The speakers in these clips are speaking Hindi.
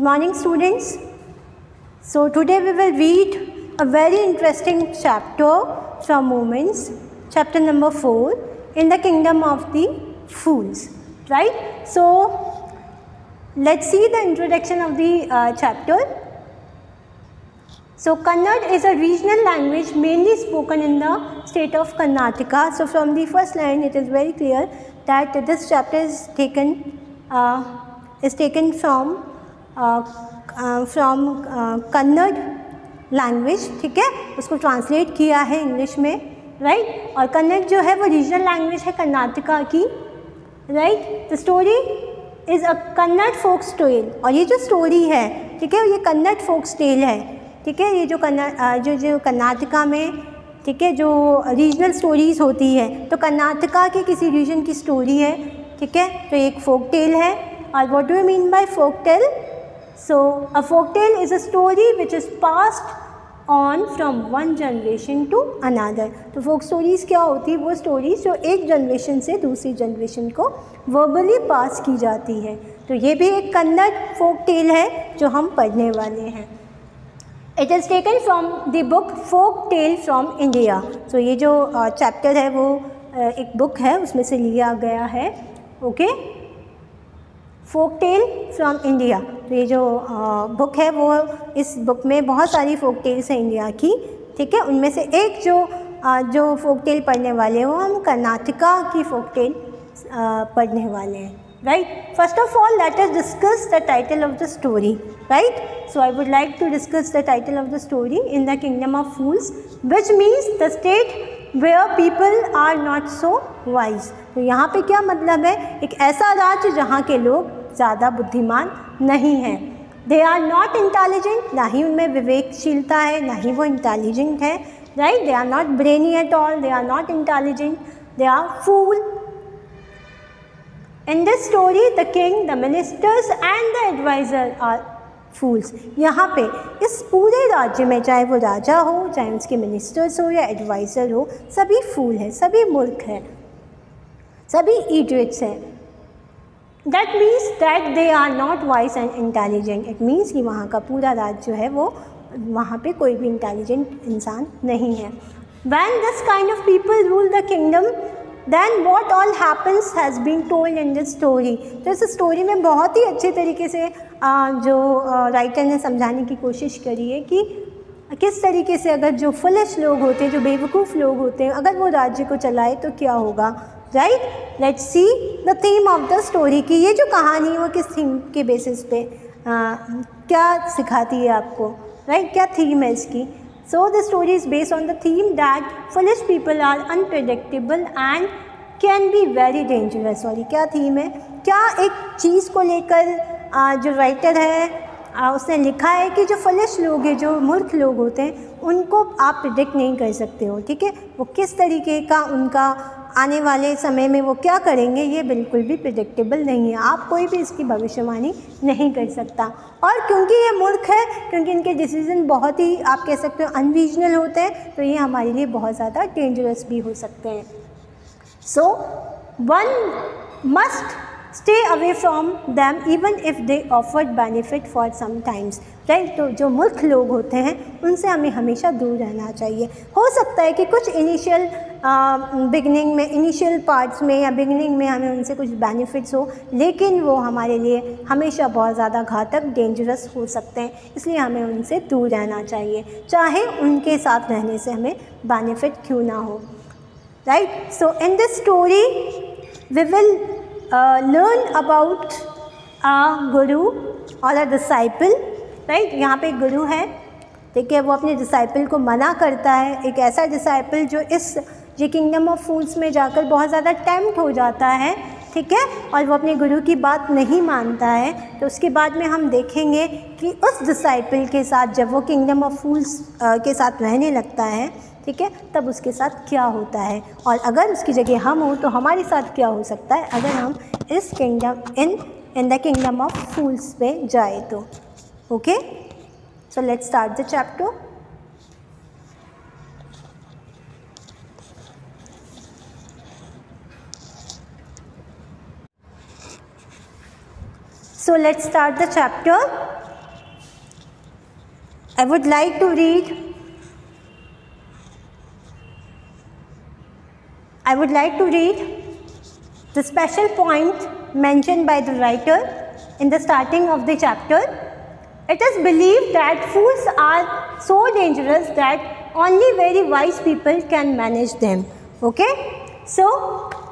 Good morning, students. So today we will read a very interesting chapter from Moments, chapter number 4, in the kingdom of the fools. Right? So let's see the introduction of the chapter. So Kannada is a regional language mainly spoken in the state of Karnataka. So from the first line it is very clear that this chapter is taken from Kannada language, ठीक है, उसको ट्रांसलेट किया है इंग्लिश में, राइट। और कन्नड़ जो है वो रीजनल लैंग्वेज है कर्नाटका की, right. The story is a Kannada folk tale, और ये जो स्टोरी है, ठीक है, ये कन्नड़ फोक टेल है, ठीक है। ये जो कर्नाटका में, ठीक है, जो रीजनल स्टोरीज़ होती है, तो कर्नाटका के किसी रीजन की स्टोरी है, ठीक है, तो एक फोक टेल है। और what do you mean by folk tale? So a folk tale is a story which is passed on from one generation to another. तो folk stories क्या होती है? वो stories जो एक जनरेशन से दूसरी जनरेशन को verbally पास की जाती है। तो ये भी एक कन्नड़ folk tale है जो हम पढ़ने वाले हैं। It is taken from the book Folk Tale from India. So ये जो chapter है वो एक book है, उसमें से लिया गया है, okay? Folk tale from India. तो ये जो बुक है वो, इस बुक में बहुत सारी फोक टेल्स हैं इंडिया की, ठीक है। उनमें से एक जो फोक टेल पढ़ने वाले हैं वो हम कर्नाटका की फोक टेल पढ़ने वाले हैं, right. First of all let us discuss the title of the story, right. So I would like to discuss the title of the story in the kingdom of fools, which means the state where people are not so wise. तो यहाँ पे क्या मतलब है? एक ऐसा राज्य जहाँ के लोग ज़्यादा बुद्धिमान नहीं हैं। दे आर नॉट इंटेलिजेंट, ना ही उनमें विवेकशीलता है, ना ही वो इंटेलिजेंट है, right. They are not brainy at all, they are not intelligent, they are fool. In this story the king, the ministers and the advisor are fools. यहाँ पे इस पूरे राज्य में, चाहे वो राजा हो, चाहे उसके मिनिस्टर्स हो या एडवाइज़र हो, सभी फूल हैं, सभी मूर्ख हैं, सभी इडियट्स हैं। That means that they are not wise and intelligent. It means कि वहाँ का पूरा राज्य जो है वो, वहाँ पे कोई भी इंटेलिजेंट इंसान नहीं है। When this kind of people rule the kingdom, then what all happens has been told in this story. तो इस स्टोरी में बहुत ही अच्छे तरीके से जो राइटर ने समझाने की कोशिश करी है कि किस तरीके से अगर जो फुलिश लोग होते हैं, जो बेवकूफ़ लोग होते हैं, अगर वो राज्य को चलाए तो क्या होगा, right. Let's see the theme of the story की ये जो कहानी है वो किस थीम के बेसिस पे क्या सिखाती है आपको, राइट, क्या थीम है इसकी। So the story is based on the theme that foolish people are unpredictable and can be very dangerous. Sorry, क्या थीम है? क्या एक चीज़ को लेकर जो राइटर है उसने लिखा है कि जो फुलिश लोग हैं, जो मूर्ख लोग होते हैं, उनको आप प्रिडिक्ट नहीं कर सकते हो, ठीक है। वो किस तरीके का उनका आने वाले समय में वो क्या करेंगे, ये बिल्कुल भी प्रिडिक्टेबल नहीं है। आप कोई भी इसकी भविष्यवाणी नहीं कर सकता। और क्योंकि ये मूर्ख है, क्योंकि इनके डिसीजन बहुत ही, आप कह सकते हो, अनरीजनल होते हैं, तो ये हमारे लिए बहुत ज़्यादा डेंजरस भी हो सकते हैं। So one must stay away from them even if they offered benefit for some times, right। तो जो मूर्ख लोग होते हैं उनसे हमें हमेशा दूर रहना चाहिए। हो सकता है कि कुछ इनिशियल बिगनिंग में, इनिशियल पार्ट्स में या बिगनिंग में हमें उनसे कुछ बेनिफिट्स हो, लेकिन वो हमारे लिए हमेशा बहुत ज़्यादा घातक, डेंजरस हो सकते हैं, इसलिए हमें उनसे दूर रहना चाहिए, चाहे उनके साथ रहने से हमें बेनिफिट क्यों ना हो, right. So in this story we will learn about a guru or a disciple, right। यहाँ पे एक गुरु है, ठीक है, वो अपने डिसाइपल को मना करता है। एक ऐसा डिसाइपल जो ये किंगडम ऑफ फूल्स में जाकर बहुत ज़्यादा टेम्प्ट हो जाता है, ठीक है, और वो अपने गुरु की बात नहीं मानता है। तो उसके बाद में हम देखेंगे कि उस डिसाइपल के साथ जब वो किंगडम ऑफ फूल्स के साथ रहने लगता है, ठीक है, तब उसके साथ क्या होता है, और अगर उसकी जगह हम हो तो हमारे साथ क्या हो सकता है अगर हम इस kingdom in the kingdom of fools पे जाए तो। Okay, so let's start the chapter. So let's start the chapter. I would like to read the special point mentioned by the writer in the starting of the chapter. It is believed that fools are so dangerous that only very wise people can manage them. Okay? So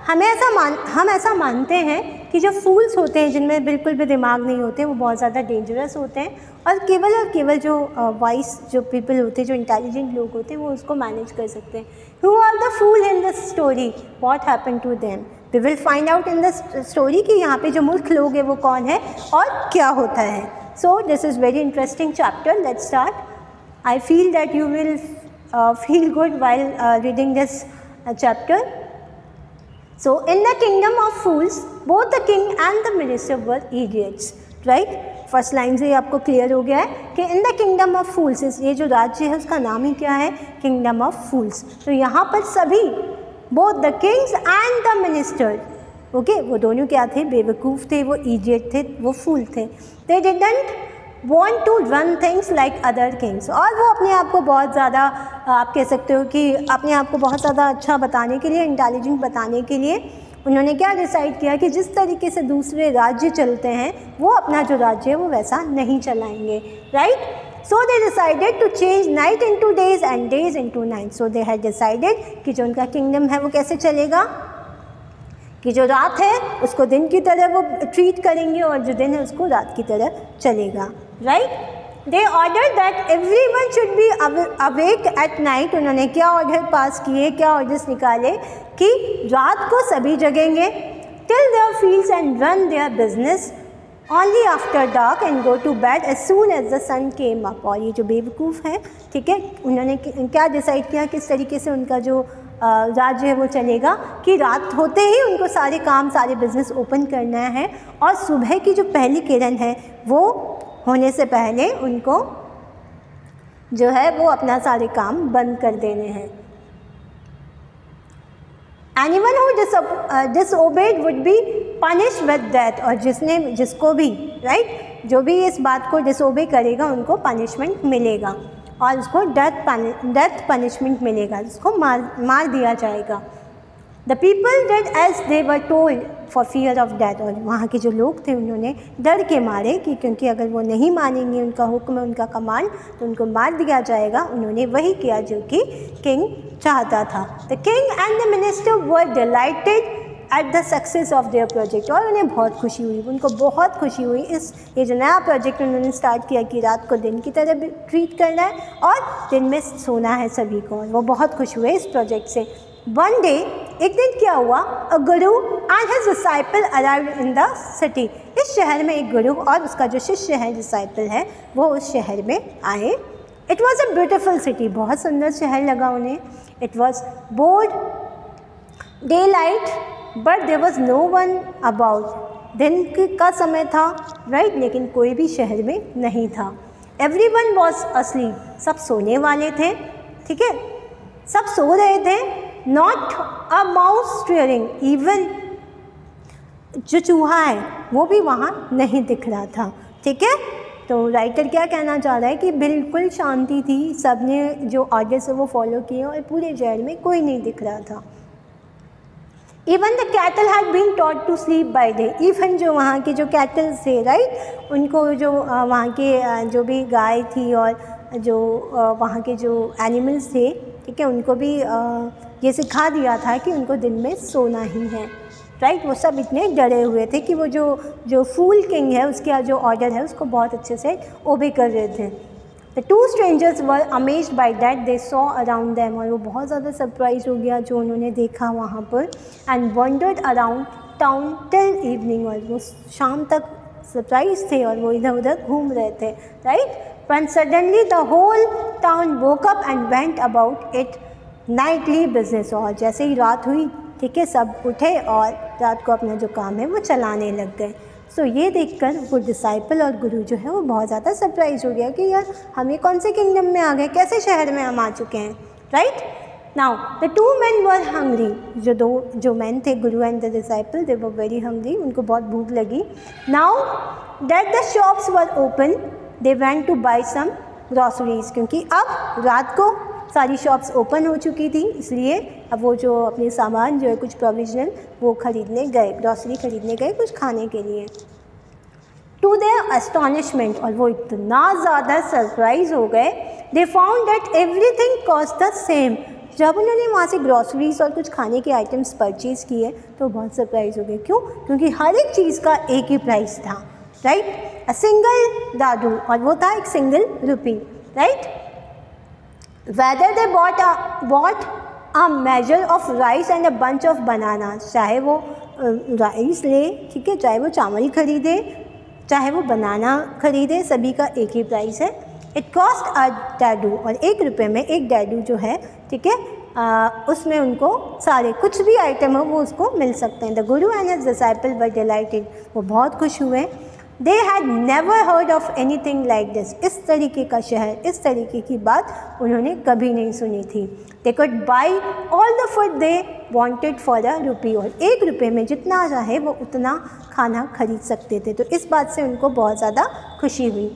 हम ऐसा मानते हैं कि जो फूल्स होते हैं, जिनमें बिल्कुल भी दिमाग नहीं होते, वो बहुत ज़्यादा डेंजरस होते हैं, और केवल जो वाइस जो पीपल होते हैं, जो इंटेलिजेंट लोग होते हैं, वो उसको मैनेज कर सकते हैं. Who are the fool in the story? What happened to them? We will find out in the story कि यहाँ पे जो मूर्ख लोग हैं वो कौन है और क्या होता है. So this is very interesting chapter. Let's start. I feel that you will feel good while reading this chapter. So in the kingdom of fools, both the king and the minister were idiots. Right? First line से आपको क्लियर हो गया है कि इन द किंगडम ऑफ फूल्स, ये जो राज्य है उसका नाम ही क्या है, किंगडम ऑफ फूल्स. तो यहाँ पर सभी both the Kings and the minister, okay, वो दोनों क्या थे, बेवकूफ़ थे, वो इडियट थे, वो फूल थे. They didn't want to run things like other kings. और वो अपने आप को बहुत ज़्यादा, आप कह सकते हो कि अपने आप को बहुत ज़्यादा अच्छा बताने के लिए, इंटेलिजेंट बताने के लिए उन्होंने क्या डिसाइड किया कि जिस तरीके से दूसरे राज्य चलते हैं वो अपना जो राज्य है वो वैसा नहीं चलाएंगे. Right? So they decided to change night into days and days into night. So they had decided कि जो उनका किंगडम है वो कैसे चलेगा, कि जो रात है उसको दिन की तरह वो ट्रीट करेंगे और जो दिन है उसको रात की तरह चलेगा. Right? They order that everyone should be awake at night. उन्होंने क्या ऑर्डर पास किए, क्या ऑर्डर्स निकाले कि रात को सभी जगेंगे, till their fields and run their business only after dark and go to bed as soon as the sun came up. और ये जो बेवकूफ़ हैं, ठीक है, उन्होंने क्या डिसाइड किया, किस तरीके से उनका जो राज्य है वो चलेगा कि रात होते ही उनको सारे काम, सारे बिजनेस ओपन करना है और सुबह की जो पहली किरण है वो होने से पहले उनको जो है वो अपना सारे काम बंद कर देने हैं. Anyone who disobeyed would be punished with death. और जिसको भी, राइट, जो भी इस बात को डिसोबे करेगा उनको पनिशमेंट मिलेगा और उसको डेथ पनिशमेंट मिलेगा, उसको मार दिया जाएगा. The people did as they were told for fear of death. और वहाँ के जो लोग थे उन्होंने डर के मारे कि क्योंकि अगर वो नहीं मानेंगे उनका हुक्म, उनका कमांड, तो उनको मार दिया जाएगा. उन्होंने वही किया जो कि किंग चाहता था. The king and the minister were dilated at the success of their project. और उन्हें बहुत खुशी हुई, उनको बहुत खुशी हुई ये जो नया प्रोजेक्ट उन्होंने स्टार्ट किया कि रात को दिन की तरह ट्रीट करना है और दिन में सोना है सभी को. वो बहुत खुश हुए इस प्रोजेक्ट से. वन डे, एक दिन क्या हुआ, अ गुरु and his disciple arrived in the city. इस शहर में एक गुरु और उसका जो शिष्य है, डिसाइपल है, वो उस शहर में आए. It was a beautiful city. बहुत सुंदर शहर लगा उन्हें. It was broad daylight but there was no one about. दिन का समय था, राइट, लेकिन कोई भी शहर में नहीं था. Everyone was asleep. सब सोने वाले थे, ठीक है, सब सो रहे थे. Not a mouse steering. Even जो चूहा है वो भी वहाँ नहीं दिख रहा था. ठीक है, तो राइटर क्या कहना चाह रहा है कि बिल्कुल शांति थी, सबने जो ऑर्डर्स है वो फॉलो किए और पूरे शहर में कोई नहीं दिख रहा था. Even the cattle had been taught to sleep by day. Even जो वहाँ के जो कैटल थे, राइट, उनको जो वहाँ के जो भी गाय थी और जो वहाँ के जो एनिमल्स थे, ठीक है, उनको भी ये सिखा दिया था कि उनको दिन में सोना ही है. राइट? वो सब इतने डरे हुए थे कि वो जो फूल किंग है उसका जो ऑर्डर है उसको बहुत अच्छे से ओबे कर रहे थे. The two strangers were amazed by that they saw around them. और वो बहुत ज़्यादा सरप्राइज हो गया जो उन्होंने देखा वहाँ पर. And wandered around town till evening. और वो शाम तक सरप्राइज थे और वो इधर उधर घूम रहे थे. Right? When suddenly the whole town woke up and went about it nightly business. और जैसे ही रात हुई, ठीक है, सब उठे और रात को अपना जो काम है वो चलाने लग गए. सो ये देखकर वो डिसाइपल और गुरु जो है वो बहुत ज़्यादा सरप्राइज हो गया कि यार हम ये कौन से किंगडम में आ गए, कैसे शहर में हम आ चुके हैं. Right? Now the two man were hungry. जो मैन थे, गुरु and the disciple, they were very hungry. उनको बहुत भूख लगी. Now that the shops were open, they went to buy some groceries, क्योंकि अब रात को सारी शॉप्स ओपन हो चुकी थी, इसलिए अब वो जो अपने सामान जो है कुछ प्रोविजनल वो खरीदने गए, ग्रॉसरी खरीदने गए कुछ खाने के लिए। टू देयर एस्टॉनिशमेंट, और वो इतना ज़्यादा सरप्राइज हो गए, they found that everything cost the same. जब उन्होंने वहाँ से ग्रॉसरीज और कुछ खाने के आइटम्स परचेज़ किए तो बहुत सरप्राइज हो गए। क्यों? क्योंकि हर एक चीज़ का एक ही प्राइस था, राइट। अ सिंगल दादू, और वो था एक single rupee, right. Whether they bought a measure of rice and a bunch of बनाना, चाहे वो राइस ले, ठीक है, चाहे वो चावल खरीदे, चाहे वो बनाना खरीदे, सभी का एक ही प्राइस है। इट कॉस्ट अ डैडू, और 1 रुपये में एक डैडू जो है, ठीक है, उसमें उनको सारे कुछ भी आइटम हो वो उसको मिल सकते हैं। The Guru and his disciple were dilated, वो बहुत खुश हुए। They had never heard of anything like this, इस तरीके का शहर, इस तरीके की बात उन्होंने कभी नहीं सुनी थी। They could buy all the food they wanted for a rupee, और 1 रुपये में जितना चाहे वो उतना खाना खरीद सकते थे। तो इस बात से उनको बहुत ज़्यादा खुशी हुई।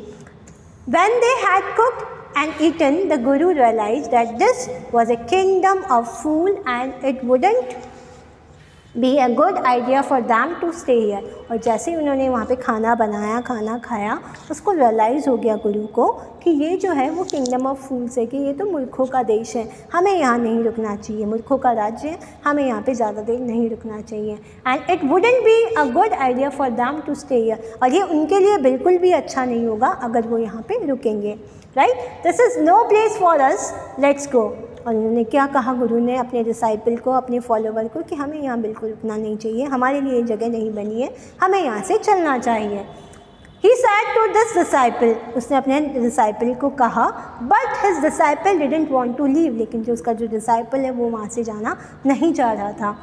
When they had cooked and eaten, the Guru realized that this was a kingdom of fools and it wouldn't be a good idea for them to stay here. और जैसे ही उन्होंने वहाँ पे खाना बनाया, खाना खाया, उसको रियलाइज़ हो गया गुरु को कि ये जो है वो किंगडम ऑफ फूल्स है, कि ये तो मूर्खों का देश है, हमें यहाँ नहीं रुकना चाहिए, मूर्खों का राज्य है, हमें यहाँ पे ज़्यादा देर नहीं रुकना चाहिए। And it wouldn't be a good idea for them to stay here, और ये उनके लिए बिल्कुल भी अच्छा नहीं होगा अगर वो यहाँ पे रुकेंगे, right. This is no place for us, let's go. और उन्होंने क्या कहा गुरु ने अपने डिसाइपल को, अपने फॉलोवर को, कि हमें यहाँ बिल्कुल रुकना नहीं चाहिए, हमारे लिए जगह नहीं बनी है, हमें यहाँ से चलना चाहिए। He said to this disciple, उसने अपने डिसाइपल को कहा, but his disciple didn't want to leave, लेकिन जो उसका जो डिसाइपल है वो वहाँ से जाना नहीं चाह रहा था।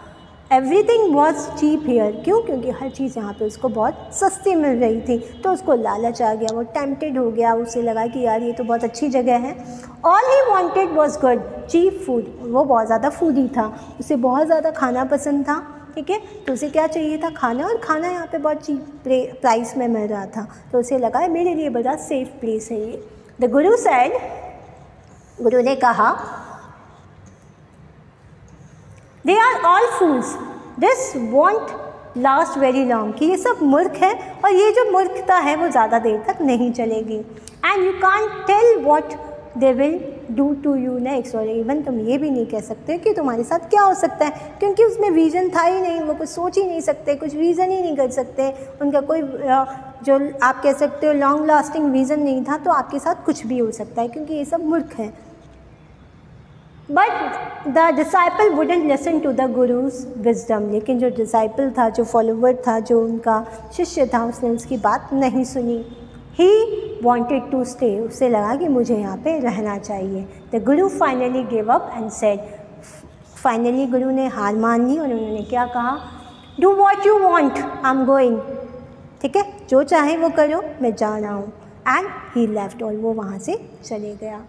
एवरीथिंग वॉज चीप हेयर, क्यों? क्योंकि हर चीज़ यहाँ पे उसको बहुत सस्ती मिल रही थी, तो उसको लालच आ गया, वो टेम्प्टेड हो गया, उसे लगा कि यार ये तो बहुत अच्छी जगह है। All he wanted was good cheap food, वो बहुत ज़्यादा फूडी था, उसे बहुत ज़्यादा खाना पसंद था, ठीक है, तो उसे क्या चाहिए था? खाना, और खाना यहाँ पे बहुत चीप प्राइस में मिल रहा था, तो उसे लगा मेरे लिए बड़ा सेफ प्लेस है ये। द गुरु सेड, गुरु ने कहा, they are all fools, this won't last very long, कि ये सब मूर्ख है और ये जो मूर्खता है वो ज़्यादा देर तक नहीं चलेगी। And you can't tell what they will do to you next, और इवन तुम ये भी नहीं कह सकते कि तुम्हारे साथ क्या हो सकता है, क्योंकि उसमें विज़न था ही नहीं, वो कुछ सोच ही नहीं सकते, कुछ विज़न ही नहीं कर सकते, उनका कोई जो आप कह सकते हो लॉन्ग लास्टिंग विज़न नहीं था, तो आपके साथ कुछ भी हो सकता है, क्योंकि ये सब मूर्ख हैं। But the disciple wouldn't listen to the guru's wisdom, लेकिन जो डिसाइपल था, जो फॉलोवर था, जो उनका शिष्य था, उसने उसकी बात नहीं सुनी। ही वॉन्टेड टू स्टे, उससे लगा कि मुझे यहाँ पे रहना चाहिए। The Guru finally give up and said, finally गुरु ने हार मान ली और उन्होंने क्या कहा, do what you want, I am going, ठीक है, जो चाहे वो करो, मैं जा रहा हूँ। एंड ही लेफ्ट, और वो वहाँ से चले गया।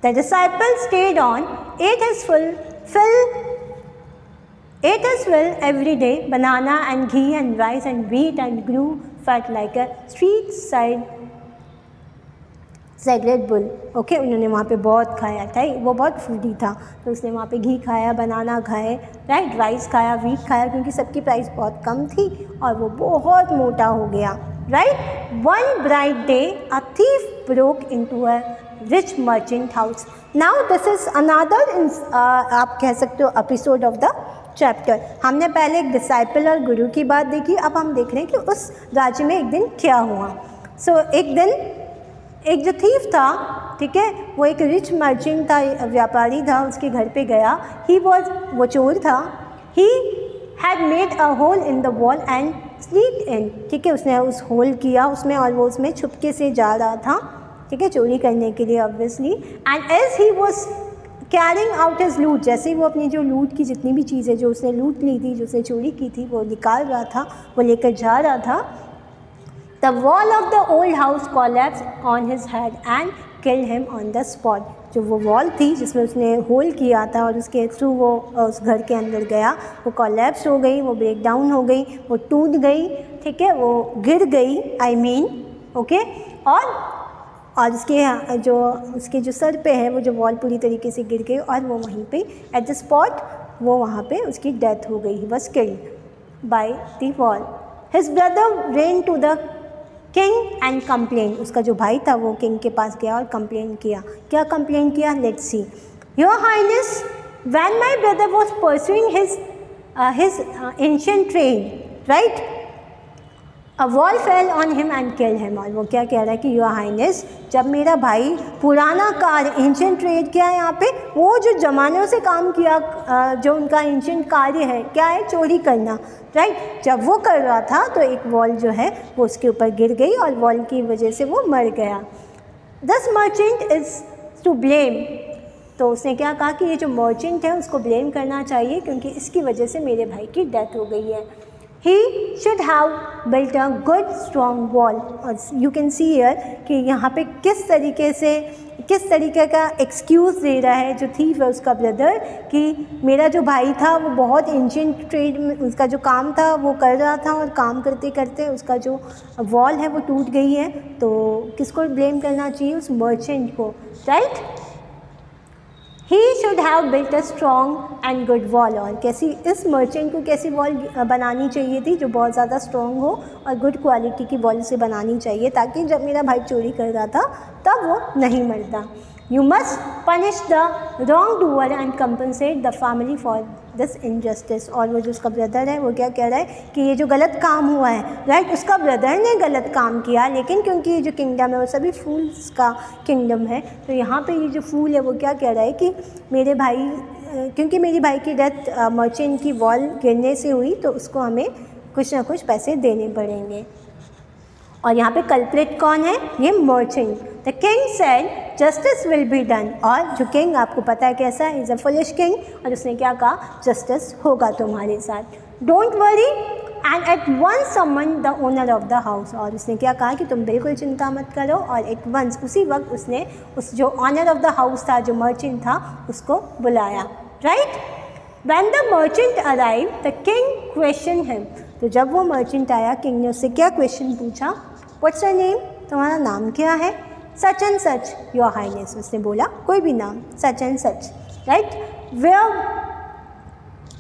The disciple stayed on, ate his fill every day, banana and ghee and rice and wheat, and grew fat like a street side sacred bull. Okay, उन्होंने वहाँ पे बहुत खाया था, वो बहुत फूडी था, तो उसने वहाँ पे घी खाया, बनाना खाए, राइट, राइस खाया, व्हीट खाया, क्योंकि सबकी प्राइस बहुत कम थी और वो बहुत मोटा हो गया, right. One bright day a thief broke into a rich merchant house. Now this is another आप कह सकते हो एपिसोड ऑफ द चैप्टर। हमने पहले एक डिसाइपल और गुरु की बात देखी, अब हम देख रहे हैं कि उस राज्य में एक दिन क्या हुआ। एक दिन एक जो थीफ था, ठीक है, वो एक रिच मर्चेंट था, व्यापारी था, उसके घर पे गया। वो चोर था। He had made a hole in the wall and slip in, ठीक है, उसने उस होल किया उसमें और वो उसमें छुपके से जा रहा था, ठीक है, चोरी करने के लिए obviously. And as he was carrying out his loot, जैसे ही वो अपनी जो लूट की जितनी भी चीज़ें जो उसने लूट ली थी, जो उसने चोरी की थी, वो निकाल रहा था, वो लेकर जा रहा था, the wall of the old house collapsed on his head and killed him on the spot. जो वो वॉल थी जिसमें उसने होल किया था और उसके थ्रू वो उस घर के अंदर गया, वो कोलैप्स हो गई, वो ब्रेक डाउन हो गई, वो टूट गई, ठीक है, वो गिर गई, आई मीन, ओके। और और उसके जो सर पे है वो जो वॉल पूरी तरीके से गिर गई और वो वहीं पे एट द स्पॉट वो वहाँ पे उसकी डेथ हो गई। He was killed by the wall. His brother ran to the king and complain. उसका जो भाई था वो किंग के पास गया और कंप्लेन किया। क्या कंप्लेन किया? Let's see. Your highness, when my brother was pursuing his ancient trade, right? A wall fell on him and killed him। और वो क्या कह रहा है कि योर हाइनेस, जब मेरा भाई पुराना कार्य, एंशियंट ट्रेड क्या है यहाँ पे, वो जो ज़मानों से काम किया, जो उनका एंशियंट कार्य है क्या है, चोरी करना, राइट? जब वो कर रहा था तो एक वॉल जो है वो उसके ऊपर गिर गई और वॉल की वजह से वो मर गया। This merchant is to blame. तो उसने क्या कहा कि ये जो मर्चेंट है उसको ब्लेम करना चाहिए क्योंकि इसकी वजह से मेरे भाई की डेथ हो गई है। He should have built a good strong wall. और यू कैन सी हियर कि यहाँ पे किस तरीके का एक्सक्यूज़ दे रहा है जो थीफ है उसका ब्रदर, कि मेरा जो भाई था वो बहुत एंशिएंट ट्रेड में उसका जो काम था वो कर रहा था और काम करते करते उसका जो वॉल है वो टूट गई है। तो किसको ब्लेम करना चाहिए? उस मर्चेंट को, right? He should have built a strong and good wall। और कैसी इस मर्चेंट को कैसी वॉल बनानी चाहिए थी? जो बहुत ज़्यादा स्ट्रॉन्ग हो और गुड क्वालिटी की वॉल से बनानी चाहिए ताकि जब मेरा भाई चोरी कर रहा था तब वो नहीं मरता। You must punish the wrong doer and compensate the family for this injustice. और वो जो उसका ब्रदर है वो क्या कह रहा है कि ये जो गलत काम हुआ है, राइट, उसका ब्रदर ने गलत काम किया, लेकिन क्योंकि ये जो किंगडम है वो सभी फूल्स का किंगडम है, तो यहाँ पे ये जो फूल है वो क्या कह रहा है कि मेरे भाई, क्योंकि मेरी भाई की डेथ मर्चेंट की वॉल गिरने से हुई तो उसको हमें कुछ ना कुछ पैसे देने पड़ेंगे। और यहाँ पे कल्प्रिट कौन है? ये merchant. The king said justice will be done. और जो किंग आपको पता है कैसा है, इज़ अ फुलिश किंग, और उसने क्या कहा? जस्टिस होगा तुम्हारे साथ। Don't worry and at once summon the owner of the house. और उसने क्या कहा कि तुम बिल्कुल चिंता मत करो, और एट वंस उसी वक्त उसने उस जो ऑनर ऑफ द हाउस था, जो मर्चेंट था, उसको बुलाया, right? When the merchant arrived, the king questioned him। तो जब वो मर्चेंट आया, किंग ने उससे क्या क्वेश्चन पूछा? What's your name? तुम्हारा नाम क्या है? Such and such your highness. उसने बोला कोई भी नाम, such and such, right?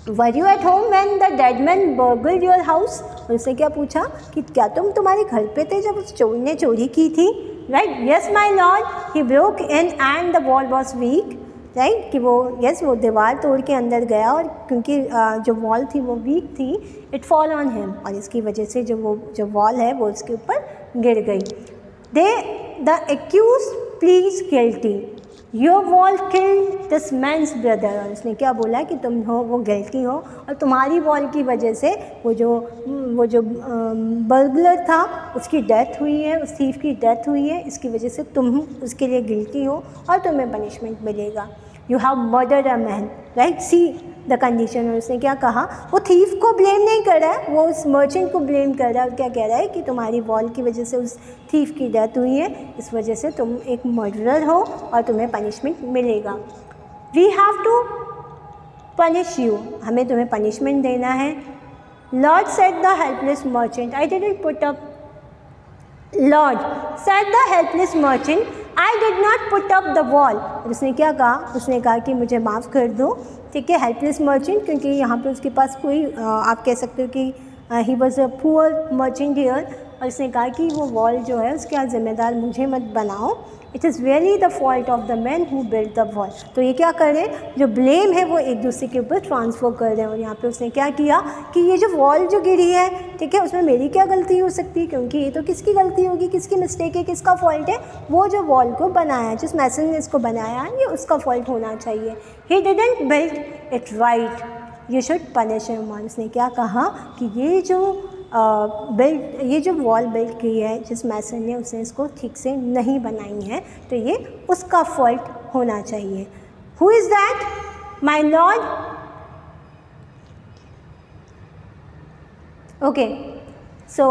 Were you at home when the dead man burgled your house. और उसने क्या पूछा कि क्या तुम तुम्हारे घर पे थे जब उस चोर ने चोरी की थी, right? Yes my lord, he broke in and the wall was weak, right? कि वो वो दीवार तोड़ के अंदर गया और क्योंकि जो वॉल थी वो वीक थी, इट फॉल ऑन हिम, और इसकी वजह से जो वॉल है वो उसके ऊपर गिर गई। The accused pleads guilty, your wall killed this man's brother. और उसने क्या बोला कि तुम हो वो गिल्टी हो और तुम्हारी वॉल की वजह से वो जो बर्गलर था उसकी डेथ हुई है, उस थीफ की डेथ हुई है, इसकी वजह से तुम उसके लिए गिल्टी हो और तुम्हें पनिशमेंट मिलेगा। You have murdered a man, right? See the condition. और उसने क्या कहा? वो थीफ को ब्लेम नहीं कर रहा है, वो उस मर्चेंट को ब्लेम कर रहा है। और क्या कह रहा है कि तुम्हारी वॉल की वजह से उस थीफ की डेथ हुई है, इस वजह से तुम एक मर्डरर हो और तुम्हें पनिशमेंट मिलेगा। We have to punish you, हमें तुम्हें पनिशमेंट देना है। Lord said the helpless merchant, I didn't put up, lord said the helpless merchant, I did not put up the wall. और उसने क्या कहा? उसने कहा कि मुझे माफ़ कर दो, ठीक है, हेल्पलेस मर्चेंट, क्योंकि यहाँ पे उसके पास कोई आप कह सकते हो कि he was a poor merchant here. और उसने कहा कि वो वॉल जो है उसका ज़िम्मेदार मुझे मत बनाओ, it is really the fault of the man who built the wall. तो ये क्या कर रहे हैं? जो ब्लेम है वो एक दूसरे के ऊपर ट्रांसफ़र कर रहे हैं। और यहाँ पे उसने क्या किया कि ये जो वॉल जो गिरी है, ठीक है, उसमें मेरी क्या गलती हो सकती है, क्योंकि ये तो किसकी गलती होगी, किसकी मिस्टेक है, किसका फॉल्ट है? वो जो वॉल को बनाया, जिस मैसन ने इसको बनाया, ये उसका फॉल्ट होना चाहिए। He didn't build it right, you should punish him. और उसने क्या कहा कि ये जो वॉल बिल्ड की है जिस मैसन ने, उसने इसको ठीक से नहीं बनाई है, तो ये उसका फॉल्ट होना चाहिए। Who is that? My lord. Okay, so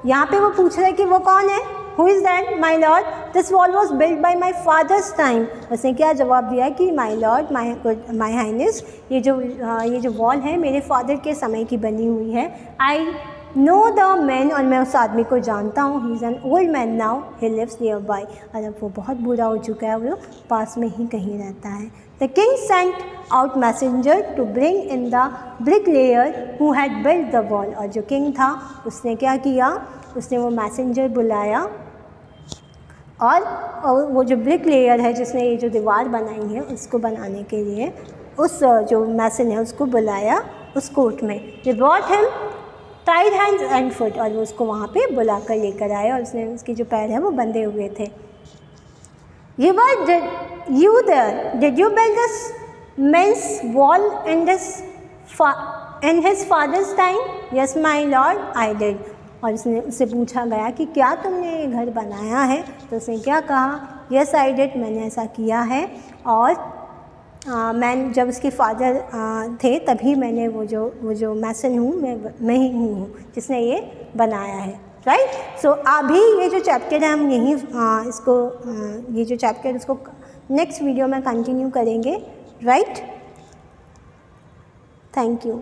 यहाँ पे वो पूछ रहा है कि वो कौन है? Who is that? My Lord, this wall was build by my father's time. उसने क्या जवाब दिया कि माई लॉर्ड, माई हाइनेस, ये जो वॉल है मेरे फादर के समय की बनी हुई है। आई नो द मैन, और मैं उस आदमी को जानता हूँ, he is an old man now, he lives nearby, और अब वो बहुत बूढ़ा हो चुका है, वो पास में ही कहीं रहता है। The king sent out messenger to bring in the bricklayer who had built the wall, और जो किंग था उसने क्या किया, उसने वो मैसेंजर बुलाया और वो जो ब्रिकलेयर है जिसने ये जो दीवार बनाई है उसको बनाने के लिए उस जो मैसन है उसको बुलाया उस कोर्ट में। They brought him tied hands and foot, और वो उसको वहाँ पे बुला कर लेकर आए और उसने उसके जो पैर हैं वो बंधे हुए थे। You there, did you build this men's wall in his father's time? Yes my lord, I did. और उससे पूछा गया कि क्या तुमने ये घर बनाया है, तो उसने क्या कहा, यस आई डिड, मैंने ऐसा किया है, और मैं जब उसके फादर थे तभी मैंने वो जो मैसन हूँ मैं ही हूँ जिसने ये बनाया है। राइट। सो अभी ये जो चैप्टर है हम यहीं ये जो चैप्टर है इसको नेक्स्ट वीडियो में कंटिन्यू करेंगे। Right, thank you.